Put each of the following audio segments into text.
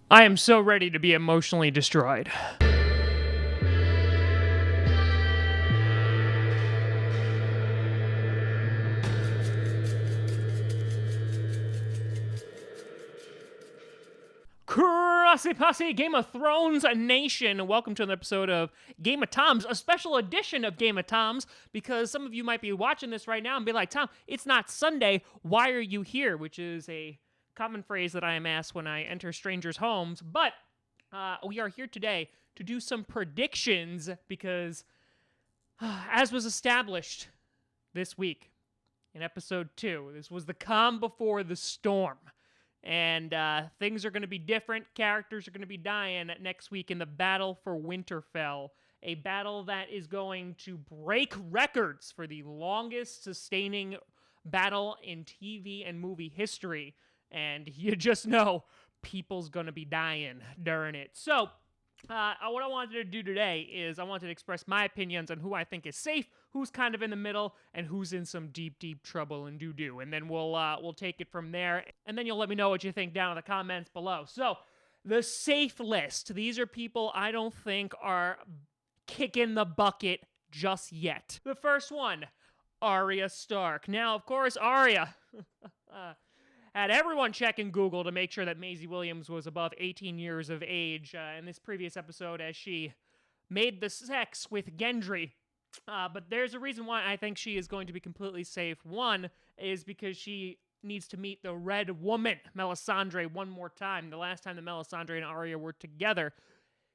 I am so ready to be emotionally destroyed. Grossi Posse, Game of Thrones Nation. Welcome to an episode of Game of Toms, a special edition of Game of Toms, because some of you might be watching this right now and be like, Tom, it's not Sunday. Why are you here? Which is a common phrase that I am asked when I enter strangers' homes. But we are here today to do some predictions because, as was established this week in episode 2, this was the calm before the storm. And things are going to be different. Characters are going to be dying next week in the Battle for Winterfell, a battle that is going to break records for the longest sustaining battle in TV and movie history. And you just know people's going to be dying during it. So, what I wanted to do today is I wanted to express my opinions on who I think is safe, who's kind of in the middle, and who's in some deep, deep trouble and doo-doo. And then we'll take it from there. And then you'll let me know what you think down in the comments below. So, the safe list. These are people I don't think are kicking the bucket just yet. The first one, Arya Stark. Now, of course, Arya had everyone checking Google to make sure that Maisie Williams was above 18 years of age in this previous episode as she made the sex with Gendry. But there's a reason why I think she is going to be completely safe. One is because she needs to meet the Red Woman, Melisandre, one more time. The last time that Melisandre and Arya were together,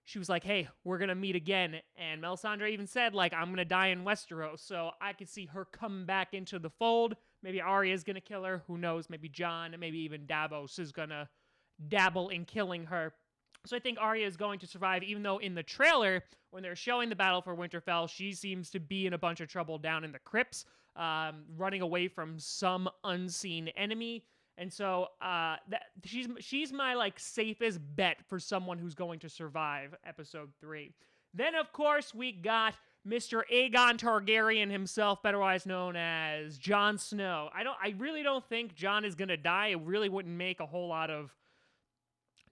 she was like, hey, we're going to meet again. And Melisandre even said, like, I'm going to die in Westeros. So I could see her come back into the fold. Maybe Arya's going to kill her. Who knows? Maybe Jon, maybe even Davos is going to dabble in killing her. So I think Arya is going to survive, even though in the trailer, when they're showing the Battle for Winterfell, she seems to be in a bunch of trouble down in the crypts, running away from some unseen enemy. And so she's my like safest bet for someone who's going to survive episode 3. Then of course we got Mr. Aegon Targaryen himself, otherwise known as Jon Snow. I really don't think Jon is gonna die. It really wouldn't make a whole lot of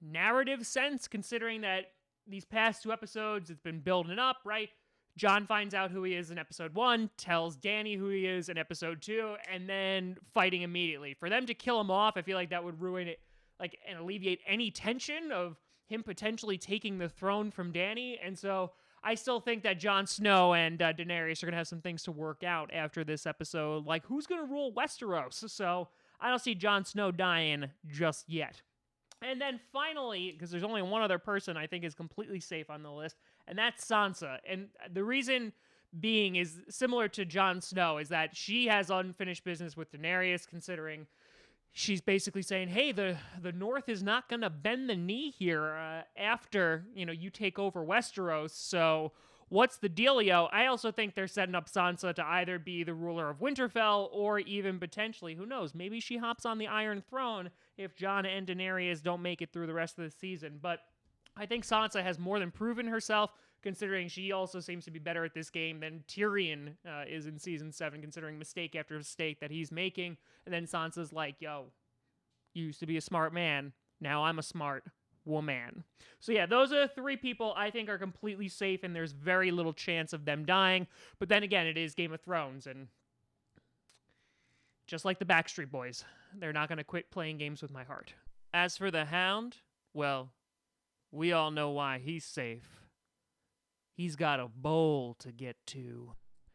narrative sense considering that these past 2 episodes it's been building up, right? Jon finds out who he is in episode 1, tells Dany who he is in episode 2, and then fighting immediately. For them to kill him off, I feel like that would ruin it, like, and alleviate any tension of him potentially taking the throne from Dany. And so I still think that Jon Snow and Daenerys are going to have some things to work out after this episode, like who's going to rule Westeros. So I don't see Jon Snow dying just yet. And then finally, because there's only one other person I think is completely safe on the list, and that's Sansa. And the reason being is similar to Jon Snow, is that she has unfinished business with Daenerys, considering she's basically saying, hey, the North is not going to bend the knee here after, you take over Westeros, so what's the dealio? I also think they're setting up Sansa to either be the ruler of Winterfell or even potentially, who knows, maybe she hops on the Iron Throne if Jon and Daenerys don't make it through the rest of the season. But I think Sansa has more than proven herself, considering she also seems to be better at this game than Tyrion is in Season 7, considering mistake after mistake that he's making. And then Sansa's like, yo, you used to be a smart man, now I'm a smart woman. So yeah, those are the 3 people I think are completely safe, and there's very little chance of them dying. But then again, it is Game of Thrones, and just like the Backstreet Boys, they're not going to quit playing games with my heart. As for the Hound, well, we all know why he's safe. He's got a bowl to get to.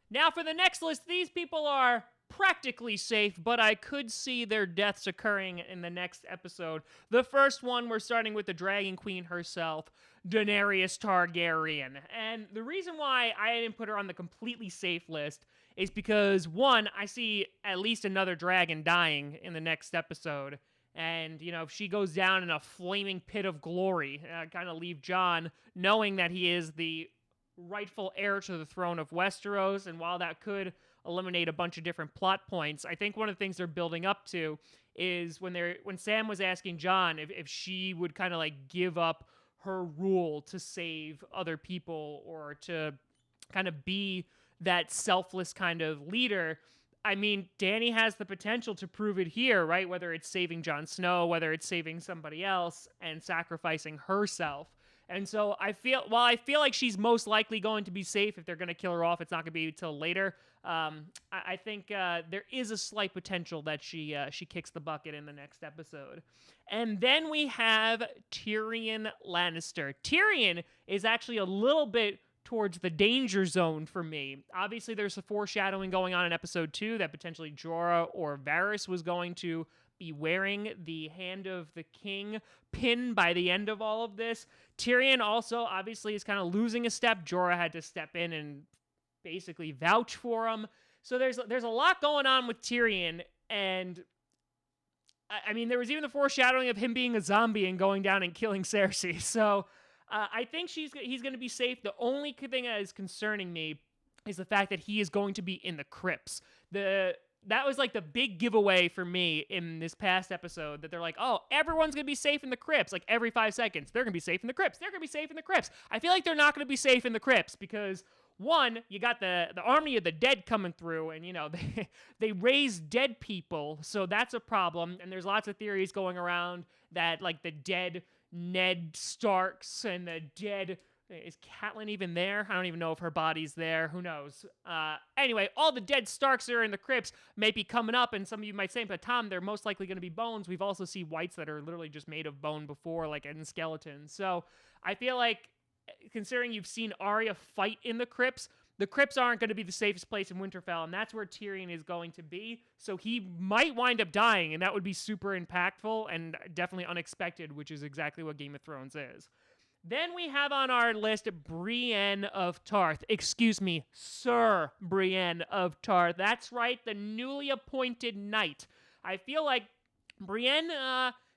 Now for the next list, these people are practically safe, but I could see their deaths occurring in the next episode. The first one, we're starting with the Dragon Queen herself, Daenerys Targaryen. And the reason why I didn't put her on the completely safe list is because, one, I see at least another dragon dying in the next episode. And, if she goes down in a flaming pit of glory, kind of leave Jon knowing that he is the rightful heir to the throne of Westeros. And while that could eliminate a bunch of different plot points, I think one of the things they're building up to is when Sam was asking Jon if she would kind of like give up her rule to save other people or to kind of be that selfless kind of leader, I mean, Dany has the potential to prove it here, right? Whether it's saving Jon Snow, whether it's saving somebody else and sacrificing herself. And so I feel like she's most likely going to be safe. If they're going to kill her off, it's not going to be till later. I think there is a slight potential that she kicks the bucket in the next episode. And then we have Tyrion Lannister. Tyrion is actually a little bit towards the danger zone for me. Obviously, there's a foreshadowing going on in episode 2 that potentially Jorah or Varys was going to be wearing the Hand of the King pin by the end of all of this. Tyrion also obviously is kind of losing a step. Jorah had to step in and basically vouch for him. So there's a lot going on with Tyrion, and I mean, there was even the foreshadowing of him being a zombie and going down and killing Cersei. So I think he's going to be safe. The only thing that is concerning me is the fact that he is going to be in the crypts. That was like the big giveaway for me in this past episode, that they're like, oh, everyone's going to be safe in the crypts. Like every 5 seconds, they're going to be safe in the crypts. They're going to be safe in the crypts. I feel like they're not going to be safe in the crypts because, one, you got the army of the dead coming through, and, you know, they raise dead people, so that's a problem. And there's lots of theories going around that, like, the dead Ned Starks and the dead... Is Catelyn even there? I don't even know if her body's there. Who knows? Anyway, all the dead Starks that are in the crypts may be coming up, and some of you might say, but Tom, they're most likely going to be bones. We've also seen whites that are literally just made of bone before, like in skeletons. So I feel like, considering you've seen Arya fight in the crypts aren't going to be the safest place in Winterfell, and that's where Tyrion is going to be. So he might wind up dying, and that would be super impactful and definitely unexpected, which is exactly what Game of Thrones is. Then we have on our list Brienne of Tarth. Excuse me, Sir Brienne of Tarth. That's right, the newly appointed knight. I feel like Brienne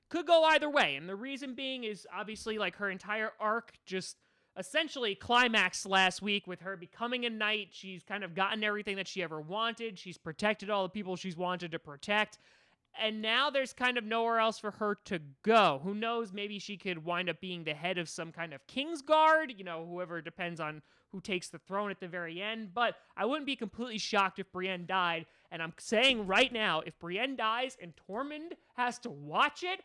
could go either way, and the reason being is obviously like her entire arc just essentially climaxed last week with her becoming a knight. She's kind of gotten everything that she ever wanted. She's protected all the people she's wanted to protect. And now there's kind of nowhere else for her to go. Who knows, maybe she could wind up being the head of some kind of Kingsguard, you know, whoever, depends on who takes the throne at the very end. But I wouldn't be completely shocked if Brienne died. And I'm saying right now, if Brienne dies and Tormund has to watch it,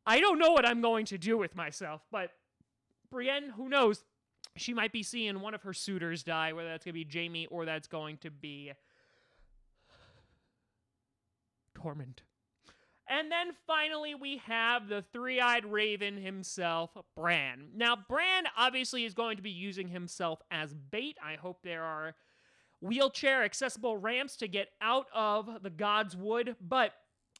I don't know what I'm going to do with myself. But Brienne, who knows, she might be seeing one of her suitors die, whether that's going to be Jaime or that's going to be Tormund. And then finally, we have the three-eyed raven himself, Bran. Now, Bran obviously is going to be using himself as bait. I hope there are wheelchair-accessible ramps to get out of the God's Wood, but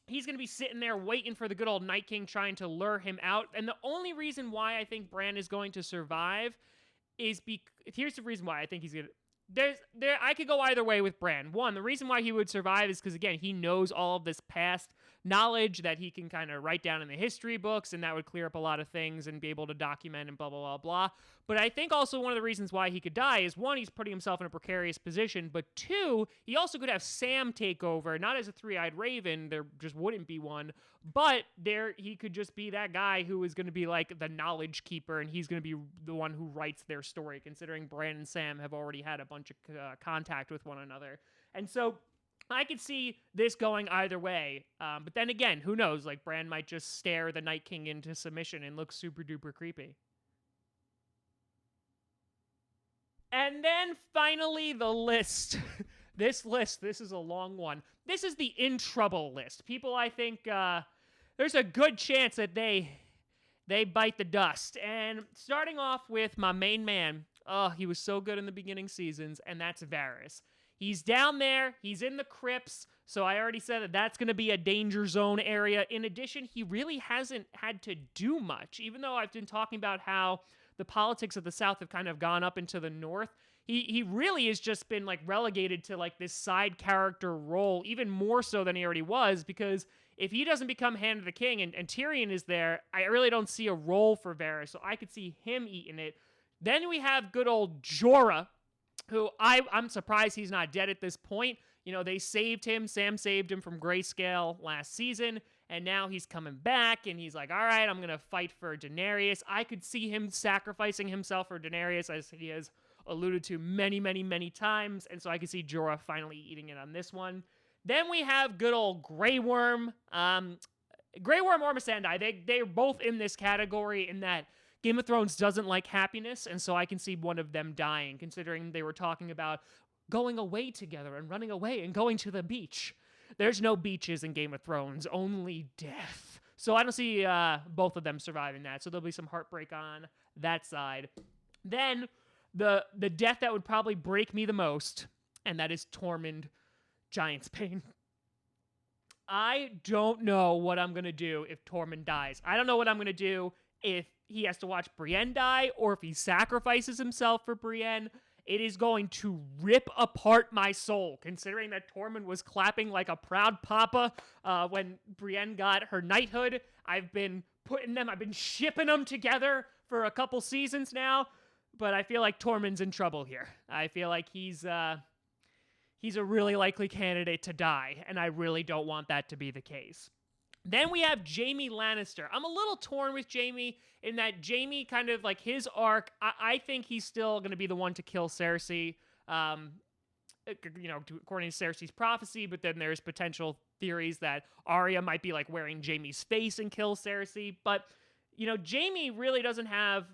he's going to be sitting there waiting for the good old Night King, trying to lure him out. And the only reason why I think Bran is going to survive is here's the reason why I think he's going to... I could go either way with Bran. One, the reason why he would survive is because, again, he knows all of this past knowledge that he can kind of write down in the history books, and that would clear up a lot of things and be able to document and blah, blah, blah, blah. But I think also one of the reasons why he could die is, one, he's putting himself in a precarious position, but two, he also could have Sam take over, not as a three-eyed raven, there just wouldn't be one, but he could just be that guy who is going to be like the knowledge keeper, and he's going to be the one who writes their story, considering Bran and Sam have already had a bunch of contact with one another. And so I could see this going either way. But then again, who knows? Like, Bran might just stare the Night King into submission and look super duper creepy. And then finally, the list. This is a long one. This is the in trouble list. People, I think, there's a good chance that they bite the dust. And starting off with my main man, he was so good in the beginning seasons, and that's Varys. He's down there, he's in the crypts, so I already said that that's going to be a danger zone area. In addition, he really hasn't had to do much, even though I've been talking about how the politics of the South have kind of gone up into the North. He really has just been, like, relegated to, like, this side character role, even more so than he already was, because if he doesn't become Hand of the King and Tyrion is there, I really don't see a role for Varys, so I could see him eating it. Then we have good old Jorah, who I'm surprised he's not dead at this point. You know, they saved him. Sam saved him from Grayscale last season, and now he's coming back, and he's like, all right, I'm going to fight for Daenerys. I could see him sacrificing himself for Daenerys, as he has alluded to many, many, many times, and so I could see Jorah finally eating it on this one. Then we have good old Grey Worm. Grey Worm or Missandei, they're both in this category in that Game of Thrones doesn't like happiness, and so I can see one of them dying, considering they were talking about going away together and running away and going to the beach. There's no beaches in Game of Thrones, only death. So I don't see both of them surviving that, so there'll be some heartbreak on that side. Then, the death that would probably break me the most, and that is Tormund Giantsbane. I don't know what I'm going to do if Tormund dies. I don't know what I'm going to do if he has to watch Brienne die or if he sacrifices himself for Brienne. It is going to rip apart my soul, considering that Tormund was clapping like a proud papa when Brienne got her knighthood. I've been shipping them together for a couple seasons now, but I feel like Tormund's in trouble here. I feel like he's a really likely candidate to die, and I really don't want that to be the case. Then we have Jaime Lannister. I'm a little torn with Jaime in that Jaime kind of like his arc, I think he's still going to be the one to kill Cersei, according to Cersei's prophecy, but then there's potential theories that Arya might be like wearing Jaime's face and kill Cersei. But, Jaime really doesn't have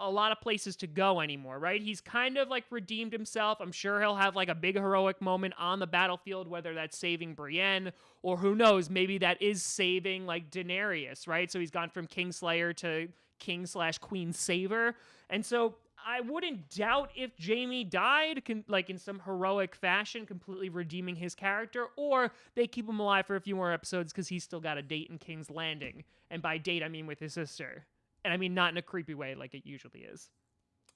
a lot of places to go anymore, right? He's kind of like redeemed himself. I'm sure he'll have like a big heroic moment on the battlefield, whether that's saving Brienne or who knows, maybe that is saving like Daenerys, right? So he's gone from Kingslayer to King/Queen Saver. And so I wouldn't doubt if Jaime died, like in some heroic fashion, completely redeeming his character, or they keep him alive for a few more episodes because he's still got a date in King's Landing. And by date, I mean with his sister. And I mean, not in a creepy way like it usually is.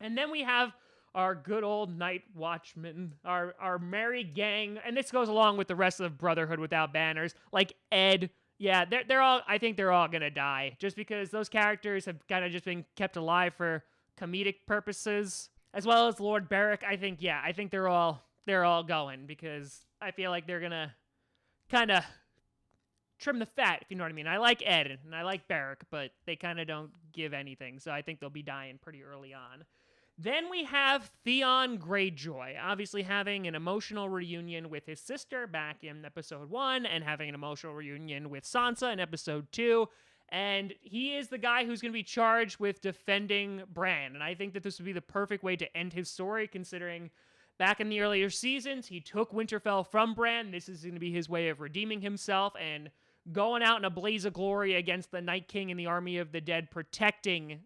And then we have our good old Night Watchmen, our merry gang. And this goes along with the rest of Brotherhood Without Banners. Like Ed. Yeah, I think they're all going to die. Just because those characters have kind of just been kept alive for comedic purposes. As well as Lord Beric. I think they're all going. Because I feel like they're going to kind of trim the fat, if you know what I mean. I like Ed and I like Beric, but they kind of don't give anything, so I think they'll be dying pretty early on. Then we have Theon Greyjoy, obviously having an emotional reunion with his sister back in episode 1 and having an emotional reunion with Sansa in episode 2. And he is the guy who's going to be charged with defending Bran. And I think that this would be the perfect way to end his story, considering back in the earlier seasons, he took Winterfell from Bran. This is going to be his way of redeeming himself and going out in a blaze of glory against the Night King and the army of the dead, protecting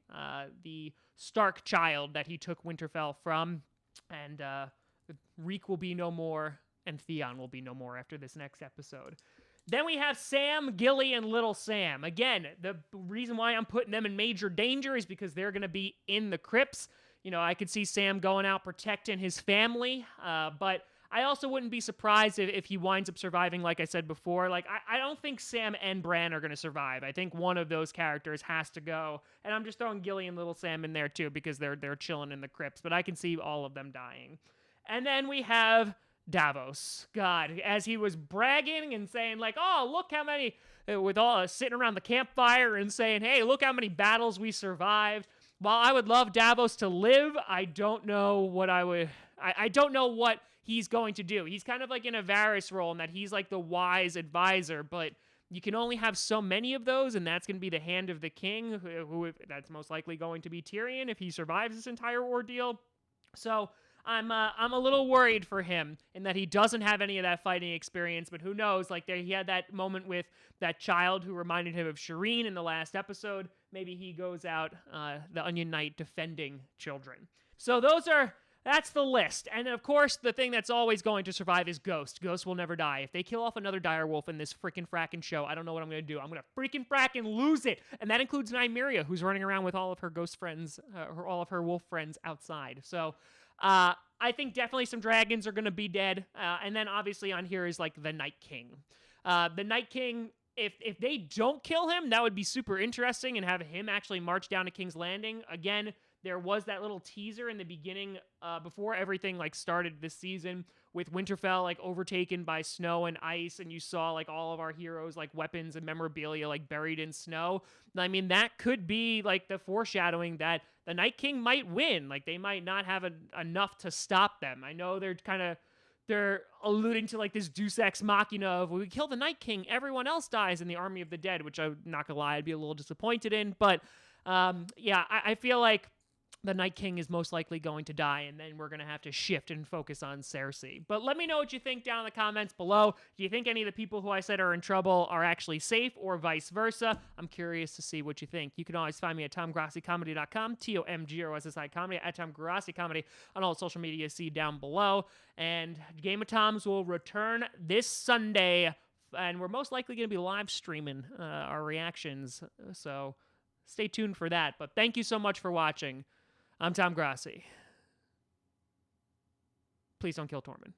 the Stark child that he took Winterfell from. And Reek will be no more, and Theon will be no more after this next episode. Then we have Sam, Gilly, and Little Sam. Again, the reason why I'm putting them in major danger is because they're going to be in the crypts. I could see Sam going out protecting his family, but I also wouldn't be surprised if he winds up surviving, like I said before. Like, I don't think Sam and Bran are going to survive. I think one of those characters has to go. And I'm just throwing Gilly and Little Sam in there, too, because they're chilling in the crypts. But I can see all of them dying. And then we have Davos. God, as he was bragging and saying, like, oh, look how many, with all sitting around the campfire and saying, hey, look how many battles we survived. While I would love Davos to live, I don't know what I don't know what he's going to do. He's kind of like in a Varys role in that he's like the wise advisor, but you can only have so many of those, and that's going to be the Hand of the King, who that's most likely going to be Tyrion if he survives this entire ordeal. So I'm a little worried for him in that he doesn't have any of that fighting experience, but who knows? Like he had that moment with that child who reminded him of Shireen in the last episode. Maybe he goes out the Onion Knight defending children. So that's the list. And of course, the thing that's always going to survive is Ghost. Ghost will never die. If they kill off another direwolf in this freaking fracking show, I don't know what I'm going to do. I'm going to freaking fracking lose it. And that includes Nymeria, who's running around with all of her ghost friends, all of her wolf friends outside. So I think definitely some dragons are going to be dead. And then obviously on here is like the Night King. The Night King, if they don't kill him, that would be super interesting and have him actually march down to King's Landing. Again, there was that little teaser in the beginning before everything like started this season with Winterfell like overtaken by snow and ice, and you saw like all of our heroes like weapons and memorabilia like buried in snow. I mean, that could be like the foreshadowing that the Night King might win. Like they might not have enough to stop them. I know they're kind of they're alluding to like this Deus Ex Machina of when we kill the Night King, everyone else dies in the army of the dead, which I'm not gonna lie, I'd be a little disappointed in. But yeah, I feel like the Night King is most likely going to die, and then we're going to have to shift and focus on Cersei. But let me know what you think down in the comments below. Do you think any of the people who I said are in trouble are actually safe, or vice versa? I'm curious to see what you think. You can always find me at TomGrossiComedy.com, TomGrossi Comedy, at TomGrossi Comedy on all social media. See down below. And Game of Toms will return this Sunday, and we're most likely going to be live streaming our reactions. So stay tuned for that. But thank you so much for watching. I'm Tom Grossi. Please don't kill Tormund.